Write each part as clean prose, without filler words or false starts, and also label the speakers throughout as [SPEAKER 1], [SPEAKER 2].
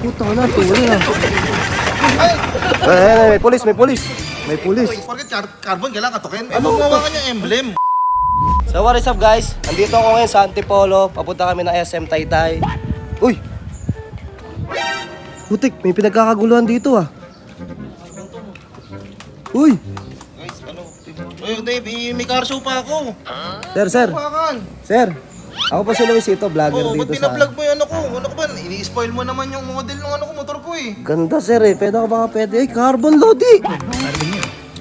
[SPEAKER 1] Puta ka na, tuloy na.
[SPEAKER 2] Ay!
[SPEAKER 1] May pulis, may pulis. May pulis.
[SPEAKER 2] Porket carbon, kailangan katukin. Ano gawa ka niya emblem?
[SPEAKER 1] So what is up guys? Andito ako ngayon sa Antipolo. Papunta kami ng SM Taytay. Uy! Putik, may pinagkakaguluhan dito ah. Uy!
[SPEAKER 2] Guys, ano? Uy, Dave, may car show pa ako.
[SPEAKER 1] Sir.
[SPEAKER 2] Hawakan.
[SPEAKER 1] Sir, ako po si Luisito, vlogger
[SPEAKER 2] Oo, ba't
[SPEAKER 1] dito sa...
[SPEAKER 2] binablog mo yung ano ko? Ano ko ba? Ini-spoil mo naman yung model ng ano ko, motor ko eh.
[SPEAKER 1] Ganda sir eh, pwede ako baka pwede. Ay, carbon lodi!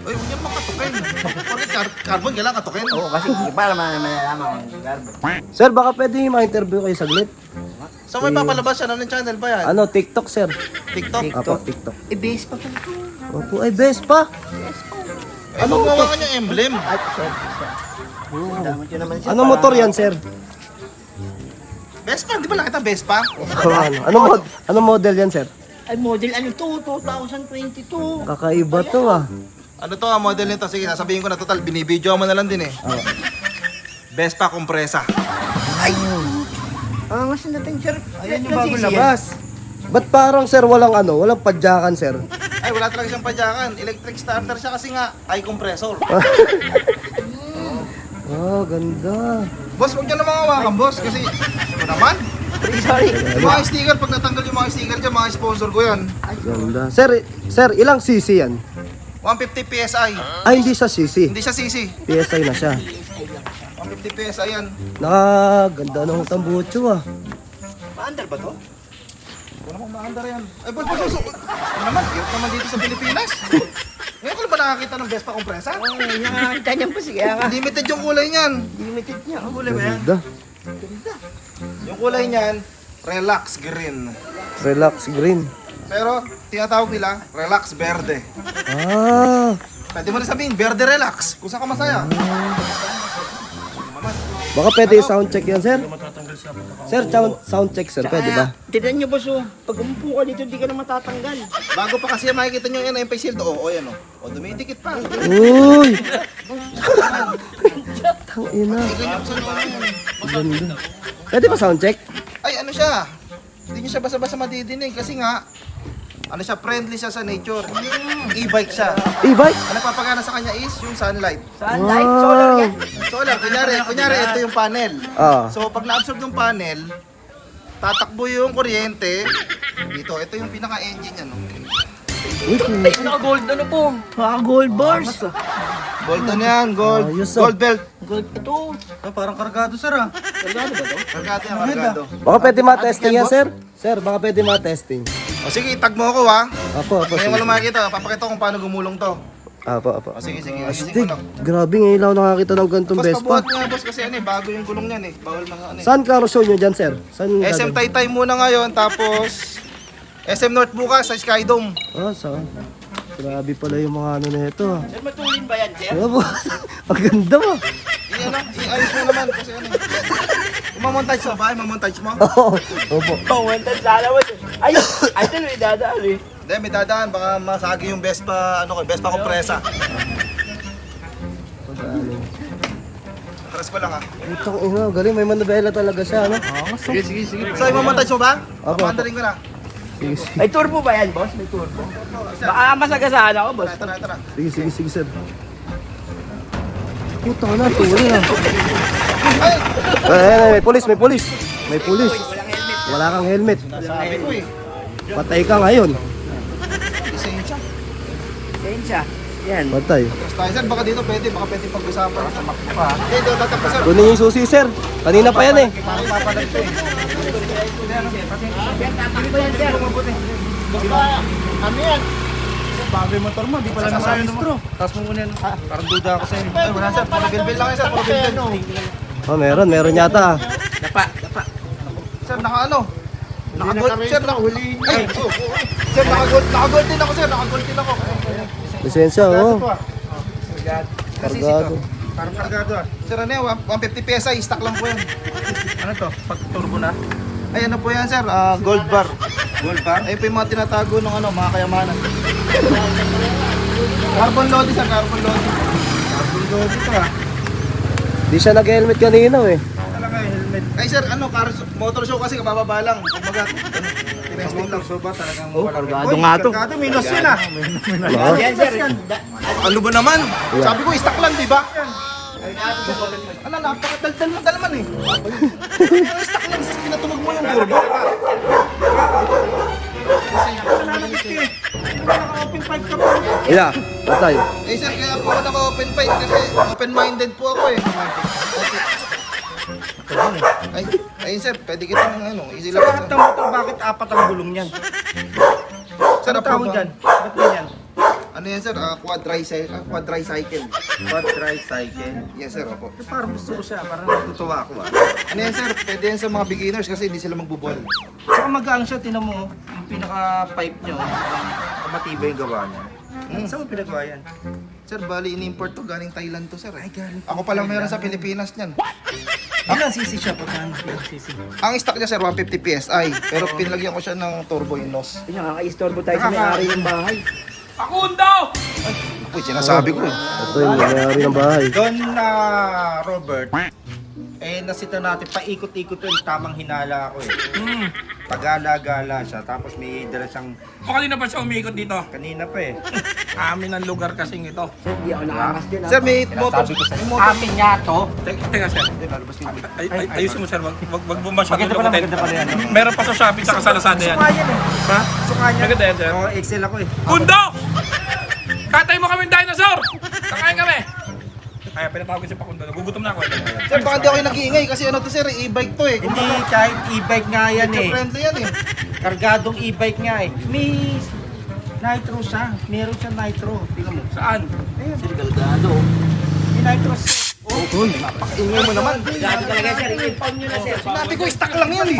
[SPEAKER 2] Uy, huwag yan makatukin. Porket carbon, kailangan katukin.
[SPEAKER 3] Oo, kasi para malalaman ang carbon.
[SPEAKER 1] Sir, baka pwede ma-interview kayo saglit.
[SPEAKER 2] Saan may papalabas siya? Anong channel ba yan?
[SPEAKER 1] Ano, TikTok sir?
[SPEAKER 2] TikTok?
[SPEAKER 1] Apo, TikTok.
[SPEAKER 3] I-base pa pala ito.
[SPEAKER 1] Opo, ay Vespa!
[SPEAKER 2] Ano gawa ka niya emblem?
[SPEAKER 3] Damot yun naman siya.
[SPEAKER 1] Ano motor yan sir?
[SPEAKER 2] Vespa, di ba nakita Vespa?
[SPEAKER 1] Ano model yan sir?
[SPEAKER 3] Ay, model ano to? 2022.
[SPEAKER 1] Kakaiba to ah.
[SPEAKER 2] Ano to ang model nito? Sige, sasabihin ko na total, binibidyo mo na lang din eh. Vespa Compresa.
[SPEAKER 3] Mas natin, sir.
[SPEAKER 2] Ayan yung bagong labas.
[SPEAKER 1] Ba't parang sir walang walang padyakan sir?
[SPEAKER 2] Ay, wala talaga siyang padyakan. Electric starter siya kasi nga, ay compressor.
[SPEAKER 1] Oh, ganda.
[SPEAKER 2] Boss, huwag niyo naman hawakan, boss. Kasi, ito naman.
[SPEAKER 3] Sorry.
[SPEAKER 2] Yung mga sticker, pag natanggal yung mga sticker dyan, mga sponsor ko yan.
[SPEAKER 1] Ganda. Sir, ilang cc yan?
[SPEAKER 2] 150 PSI.
[SPEAKER 1] Ay, hindi siya cc.
[SPEAKER 2] Hindi siya CC.
[SPEAKER 1] PSI na siya.
[SPEAKER 2] 150 PSI yan.
[SPEAKER 1] Nakaganda ng tambucho ah.
[SPEAKER 3] Maandar ba to?
[SPEAKER 2] Wala mong maandar yan. Ay, boss. Ano naman, hirap naman dito sa Pilipinas. Ngayon ko lang ba nakakita ng Vespa Compresa?
[SPEAKER 3] Ay, nakakita niyan po. Sige nga.
[SPEAKER 2] Limited yung kulay niyan.
[SPEAKER 3] Limited niya. Ang kulay ba yan?
[SPEAKER 1] Ganda.
[SPEAKER 2] Yung kulay niyan, relax green.
[SPEAKER 1] Relax green.
[SPEAKER 2] Pero, tinatawag nila, relax verde.
[SPEAKER 1] Ah,
[SPEAKER 2] Pwede mo rin sabihin, verde relax. Kung saan ka masaya.
[SPEAKER 1] baka pwede sound check yan sir? Sir, sound check sir, pwede ba?
[SPEAKER 3] Tignan niyo, boss. Pag umupo ka dito, hindi ka na matatanggal.
[SPEAKER 2] Bago pa kasi makikita nyo yung MP shield. O yan o. O, dumidikit pa.
[SPEAKER 1] Uy! Tangina.
[SPEAKER 2] Ganyan sa loob yan.
[SPEAKER 1] Ganda. Pwede ba sound check?
[SPEAKER 2] Ay, ano siya? Hindi nyo siya basta-basta madidinig. Kasi nga, ano siya, friendly siya sa nature. E-bike siya.
[SPEAKER 1] E-bike?
[SPEAKER 2] Ang nagpapagana sa kanya is yung sunlight.
[SPEAKER 3] Sunlight, solar yan.
[SPEAKER 2] Solar, kunyari ito yung panel.
[SPEAKER 1] Ah.
[SPEAKER 2] So, pag na-absorb yung panel, tatakbo yung kuryente. Dito, ito yung pinaka-engine niya, no?
[SPEAKER 3] Ay, naka-gold ano po? Naka-gold bars.
[SPEAKER 2] Bolton yan, gold.
[SPEAKER 1] Ayos, ah.
[SPEAKER 2] Gold belt.
[SPEAKER 3] Gold ito.
[SPEAKER 2] Parang kargado, sir, ah.
[SPEAKER 3] Kargado ba to?
[SPEAKER 2] Kargado yan, kargado.
[SPEAKER 1] Baka pwede ma-testing yan sir? Sir, baka pwede ma-testing.
[SPEAKER 2] O sige, itag mo ako, ha?
[SPEAKER 1] Apo.
[SPEAKER 2] Ngayon wala makikita, papakita ko kung paano gumulong to.
[SPEAKER 1] Apo.
[SPEAKER 2] O sige, ayusin
[SPEAKER 1] Astig,
[SPEAKER 2] ko lang.
[SPEAKER 1] grabe ngayon lang ako nakakita ng gantong
[SPEAKER 2] Boss,
[SPEAKER 1] Vespa.
[SPEAKER 2] pabuhat nga, boss, kasi ano eh, bago yung gulong niyan eh. Bawal mga ano eh.
[SPEAKER 1] Saan ka show nyo dyan sir? Saan
[SPEAKER 2] SM Taytay muna ngayon, tapos SM North bukas sa Skydome.
[SPEAKER 1] Ah, saan? Grabe pala yung mga ano na ito ah.
[SPEAKER 3] Sir, matulin ba yan, sir?
[SPEAKER 1] Ano ba? Ang ganda mo.
[SPEAKER 2] I-ayos mo naman kasi ano eh. Kung mamontage mo ba? Mamontage mo?
[SPEAKER 1] Oo, opo.
[SPEAKER 3] Pawantan sa alawas. Ay, ito na idadaan eh.
[SPEAKER 2] Hindi, may dadaan. Baka masagi yung Vespa, Vespa Compresa. Atras ko lang ha.
[SPEAKER 1] Putang ina, galing. May manobela talaga siya, ano?
[SPEAKER 2] Sige. So, i-mamontage mo ba?
[SPEAKER 1] Opo.
[SPEAKER 2] Papandarin ko na.
[SPEAKER 1] Sige, sige.
[SPEAKER 3] May turbo ba yan, boss? May turbo. Baka masagasaan ako, boss.
[SPEAKER 2] Tara.
[SPEAKER 1] Sige, sir. Putang na, tuloy na.
[SPEAKER 2] Ay!
[SPEAKER 1] May pulis. May pulis. Wala kang helmet.
[SPEAKER 2] Sabi ko eh.
[SPEAKER 1] Patay ka ngayon.
[SPEAKER 2] Lisensya.
[SPEAKER 3] Sensya. Yan.
[SPEAKER 1] Patay.
[SPEAKER 2] Tapos tayo sir, baka dito pwede pag-usapan. Hindi, ito tatak pa sir.
[SPEAKER 1] Kunin yung susi, sir. Kanina pa yan eh.
[SPEAKER 2] Parang papalag ko eh. Ano yan? Bago yung motor mo, di pala nasa registro. Tapos mo muna yan. Parang duda ako sa'yo. Ay, wala sir, puro bilbil lang yan sir, puro bilbil.
[SPEAKER 1] Oh, meron yata.
[SPEAKER 3] Dapa.
[SPEAKER 2] Sir, naka-ano? Naka-gold, sir, naka-huli. Ay, sir, naka-gold din ako sir, naka-gold din ako.
[SPEAKER 1] Lisensya, oh.
[SPEAKER 2] Kasi
[SPEAKER 1] Kargado.
[SPEAKER 2] Parang kargado ah. Sir, ano yan? 150 PSI, stock lang po yan. Ano to? Pag turbo na? Ay, ano po yan sir? Gold bar. Gold bar? Ay, po yung mga tinatago ng mga kayamanan. Carbon loading sir, carbon loading. Carbon loading to ah.
[SPEAKER 1] Di siya nag-helmet kanina eh.
[SPEAKER 2] Talaga yung helmet. Ay sir, motor show kasi kabababa lang. Kumbaga, Resting lang.
[SPEAKER 4] So ba talagang
[SPEAKER 3] Oh,
[SPEAKER 4] walang
[SPEAKER 3] kargado nga to.
[SPEAKER 4] Kargado, minus yan ah.
[SPEAKER 1] Oo.
[SPEAKER 3] Yan, sir.
[SPEAKER 2] Ano ba naman?
[SPEAKER 1] Yeah.
[SPEAKER 2] Sabi ko, stock lang, di ba? Ano, napakadaldal mo naman eh. Stock lang, pinatunog mo yung turbo.
[SPEAKER 4] Nananabit ka eh. Naka-open pipe ka pa.
[SPEAKER 1] Yeah, patay.
[SPEAKER 2] Eh sir, kaya po ako naka-open pipe kasi open-minded po ako eh. Ayun sir, pwede kitang easy
[SPEAKER 4] Sa
[SPEAKER 2] lang.
[SPEAKER 4] lahat ng motor, bakit apat ang gulong niyan?
[SPEAKER 2] Sir,
[SPEAKER 4] Ano tawag dyan? Ba't ganyan?
[SPEAKER 2] Ano yan sir? Quadricycle.
[SPEAKER 4] Quadricycle.
[SPEAKER 2] Yes sir, opo.
[SPEAKER 4] Parang gusto ko siya, parang natutuwa ako ah.
[SPEAKER 2] Ano yan sir? Pwede yan sa mga beginners kasi hindi sila magbubol.
[SPEAKER 4] Saka magaan siya, tinan mo, yung pinaka-pipe nyo, matibay yung gawa niya. Saan mo pinagawa yan?
[SPEAKER 2] Sir, bali in-import to galing Thailand to sir.
[SPEAKER 4] Ay, galing
[SPEAKER 2] Ako pa lang meron sa Pilipinas niyan.
[SPEAKER 4] Ilang cc siya po? Ilang cc?
[SPEAKER 2] Ang stock niya sir, 150 PSI. Pero pinlagyan ko siya ng turbo inos.
[SPEAKER 3] Kaya nakaka-istorbo tayo sa may-ari ng bahay.
[SPEAKER 5] Pakundo!
[SPEAKER 2] Ako, sinasabi ko eh.
[SPEAKER 1] Ito yung may-ari ng bahay.
[SPEAKER 4] Doon na Robert, nasita natin, paikot-ikot yung tamang hinala ako eh. Pagala-gala siya, tapos may dala siyang
[SPEAKER 5] O kanina pa siya umikot dito?
[SPEAKER 4] kanina pa eh.
[SPEAKER 5] Amin ang lugar kasing ito.
[SPEAKER 3] Sir, di ako nakakas dyan.
[SPEAKER 2] Sir, may motor.
[SPEAKER 4] Sabi ko sa'yo.
[SPEAKER 2] May motor.
[SPEAKER 4] Amin nga to.
[SPEAKER 5] Teka sir, ayusin mo sir, wag mo masyadong
[SPEAKER 4] Maganda pala,
[SPEAKER 5] lukutin.
[SPEAKER 4] maganda pala yan.
[SPEAKER 5] Meron pa sa Shopee sa Lazada yan.
[SPEAKER 4] Suka yan eh. Ha? Suka niya.
[SPEAKER 5] Maganda yan, sir.
[SPEAKER 4] Oo, Excel ako eh.
[SPEAKER 5] Kundo! Katay mo kaming dinosaur! Kakain kami! Kaya pinatawag ko si Pakundo. Nagugutom na ako.
[SPEAKER 2] Sir, baka di ako yung nag-iingay kasi ano to sir, e-bike to eh.
[SPEAKER 4] Hindi, kahit e-bike nga yan eh.
[SPEAKER 2] Friendly yan eh.
[SPEAKER 4] Kargadong e-bike nga eh. May nitro siya. Meron siya nitro. Tingnan mo.
[SPEAKER 5] Saan?
[SPEAKER 3] Sir, galgado.
[SPEAKER 4] May nitro.
[SPEAKER 2] Ingay mo naman.
[SPEAKER 3] Galgado talaga, sir. I-impound nyo na, sir.
[SPEAKER 2] Sinabi ko, stock lang yan eh.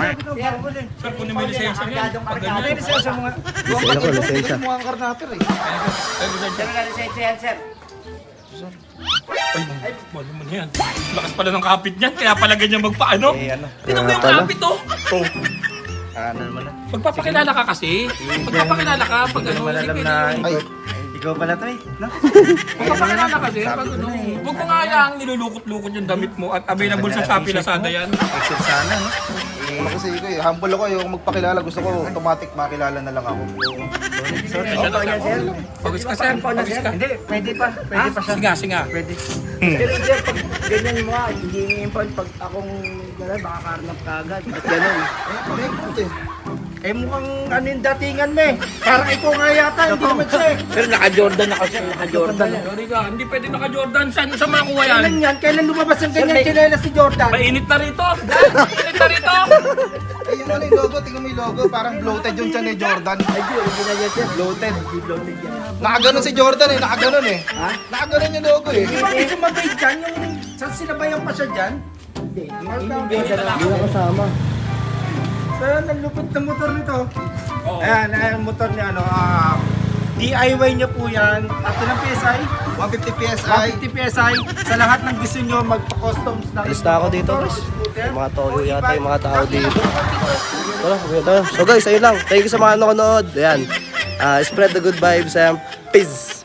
[SPEAKER 5] Sir, kunin mo yung lisensya niyan. Pag
[SPEAKER 4] Ano
[SPEAKER 5] ganyan.
[SPEAKER 4] yung lisensya mo nga?
[SPEAKER 1] Lisensya ko, lisensya.
[SPEAKER 2] Mukha ang karnaper eh.
[SPEAKER 3] Sir, wala lisensya yan, sir.
[SPEAKER 5] Ay, wala mo yan. Lakas pala ng kapit niyan, kaya pala ganyan magpaano.
[SPEAKER 4] Eh ano?
[SPEAKER 5] Tingnan mo yung
[SPEAKER 1] pala.
[SPEAKER 5] kapit oh. Oh.
[SPEAKER 4] Ano naman na?
[SPEAKER 5] Magpapakilala ka kasi. Magpapakilala ka pag
[SPEAKER 4] Hindi
[SPEAKER 5] ano.
[SPEAKER 4] naman alam
[SPEAKER 5] Hindi
[SPEAKER 4] na
[SPEAKER 5] pwede.
[SPEAKER 2] Ay,
[SPEAKER 4] ikaw pala to eh. No?
[SPEAKER 5] Magpapakilala kasi pag ano. Huwag mo nga hayaang nilulukot-lukot yung damit mo at available sa Shopee Lazada yan.
[SPEAKER 4] Excel sana no?
[SPEAKER 2] ano kasi ko eh, humble ako yung magpakilala. Gusto ko automatic makilala na lang ako.
[SPEAKER 4] Sorry.
[SPEAKER 5] Siya daw,
[SPEAKER 3] yan, sir.
[SPEAKER 5] Pawis ka sir, pawis ka.
[SPEAKER 4] Hindi, pwede pa. Pwede pa siya.
[SPEAKER 5] Singa, singa.
[SPEAKER 4] Pwede.
[SPEAKER 3] Pero sir, pag ganyan mo nga, hindi i-impound. Pag akong gano'n, baka karnap ka agad. Ba't gano'n?
[SPEAKER 2] May ikot eh.
[SPEAKER 4] Eh mukhang ano yung datingan mo eh. Parang ikaw nga yata, hindi naman siya eh.
[SPEAKER 3] Sir, naka-Jordan ako, sir. Naka-Jordan.
[SPEAKER 5] Sorry ka, hindi pwede naka-Jordan. Saan sa makuha yan?
[SPEAKER 4] Kailan yan? Kailan lumabas ang ganyan
[SPEAKER 3] may-
[SPEAKER 4] kinela si Jordan?
[SPEAKER 5] Mainit na rito. Mainit na rito.
[SPEAKER 2] Eh yung ano yung logo, tingnan mo yung logo. Parang bloated yung tiyan ni Jordan.
[SPEAKER 3] Ay, di, original yan, sir.
[SPEAKER 2] Bloated.
[SPEAKER 3] Di bloated yan.
[SPEAKER 2] Nakaganon si Jordan eh, nakaganon eh.
[SPEAKER 3] Ha?
[SPEAKER 2] Nakaganon yung logo eh.
[SPEAKER 4] Di ba may sumabay dyan? Yung saan sinabayan pa siya dyan?
[SPEAKER 3] Hindi.
[SPEAKER 1] Hindi na kasama.
[SPEAKER 4] Saan ang lupit ng motor nito?
[SPEAKER 5] Oo.
[SPEAKER 4] Ayan, ang motor niya ano, DIY niya po yan. At ilang PSI?
[SPEAKER 2] 150 PSI.
[SPEAKER 4] 150 PSI. Sa lahat ng gusto nyo magpa-customs ng
[SPEAKER 1] Alis na ako dito,
[SPEAKER 4] motor,
[SPEAKER 1] guys.
[SPEAKER 4] scooter.
[SPEAKER 1] Yung mga toyo yata yung mga tao dito. Tara, okay tayo. So guys, ayun lang. Thank you sa mga nanonood. Ayan. Spread the good vibes and peace.